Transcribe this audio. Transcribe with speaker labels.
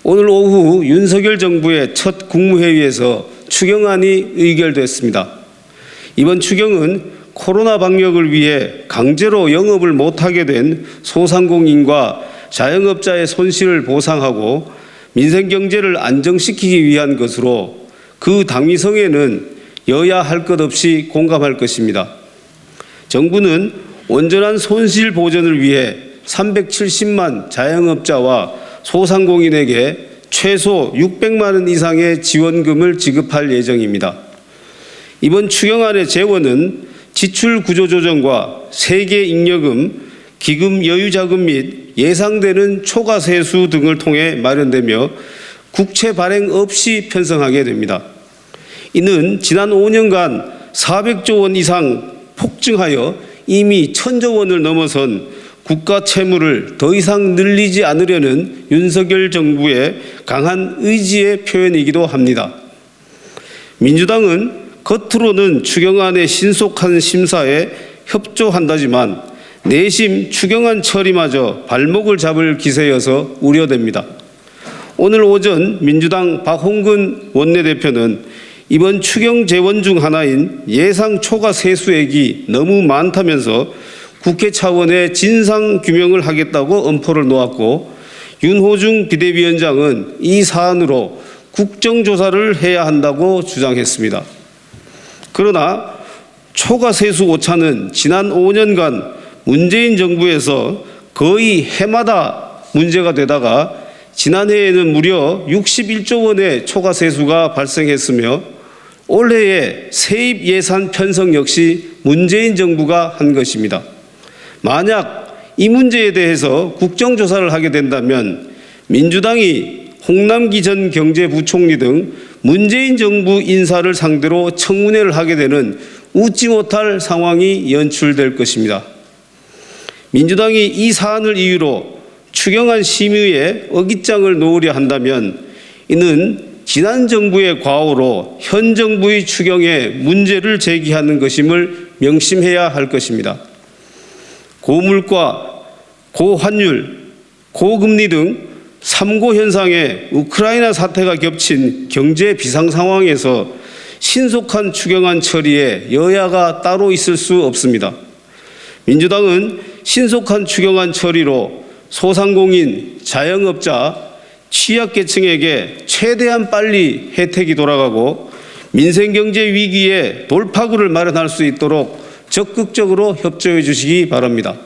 Speaker 1: 오늘 오후 윤석열 정부의 첫 국무회의에서 추경안이 의결됐습니다. 이번 추경은 코로나 방역을 위해 강제로 영업을 못하게 된 소상공인과 자영업자의 손실을 보상하고 민생 경제를 안정시키기 위한 것으로 그 당위성에는 여야 할 것 없이 공감할 것입니다. 정부는 온전한 손실 보전을 위해 370만 자영업자와 소상공인에게 최소 600만 원 이상의 지원금을 지급할 예정입니다. 이번 추경안의 재원은 지출 구조 조정과 세계 잉여금, 기금 여유자금 및 예상되는 초과 세수 등을 통해 마련되며 국채 발행 없이 편성하게 됩니다. 이는 지난 5년간 400조 원 이상 폭증하여 이미 1000조 원을 넘어선 국가 채무를 더 이상 늘리지 않으려는 윤석열 정부의 강한 의지의 표현이기도 합니다. 민주당은 겉으로는 추경안의 신속한 심사에 협조한다지만 내심 추경안 처리마저 발목을 잡을 기세여서 우려됩니다. 오늘 오전 민주당 박홍근 원내대표는 이번 추경 재원 중 하나인 예상 초과 세수액이 너무 많다면서 국회 차원의 진상 규명을 하겠다고 엄포를 놓았고, 윤호중 비대위원장은 이 사안으로 국정조사를 해야 한다고 주장했습니다. 그러나 초과 세수 오차는 지난 5년간 문재인 정부에서 거의 해마다 문제가 되다가 지난해에는 무려 61조 원의 초과 세수가 발생했으며 올해의 세입 예산 편성 역시 문재인 정부가 한 것입니다. 만약 이 문제에 대해서 국정조사를 하게 된다면 민주당이 홍남기 전 경제부총리 등 문재인 정부 인사를 상대로 청문회를 하게 되는 웃지 못할 상황이 연출될 것입니다. 민주당이 이 사안을 이유로 추경안 심의에 어깃장을 놓으려 한다면 이는 지난 정부의 과오로 현 정부의 추경에 문제를 제기하는 것임을 명심해야 할 것입니다. 고물가, 고환율, 고금리 등 3고 현상에 우크라이나 사태가 겹친 경제 비상 상황에서 신속한 추경안 처리에 여야가 따로 있을 수 없습니다. 민주당은 신속한 추경안 처리로 소상공인, 자영업자, 취약계층에게 최대한 빨리 혜택이 돌아가고 민생경제 위기에 돌파구를 마련할 수 있도록 적극적으로 협조해 주시기 바랍니다.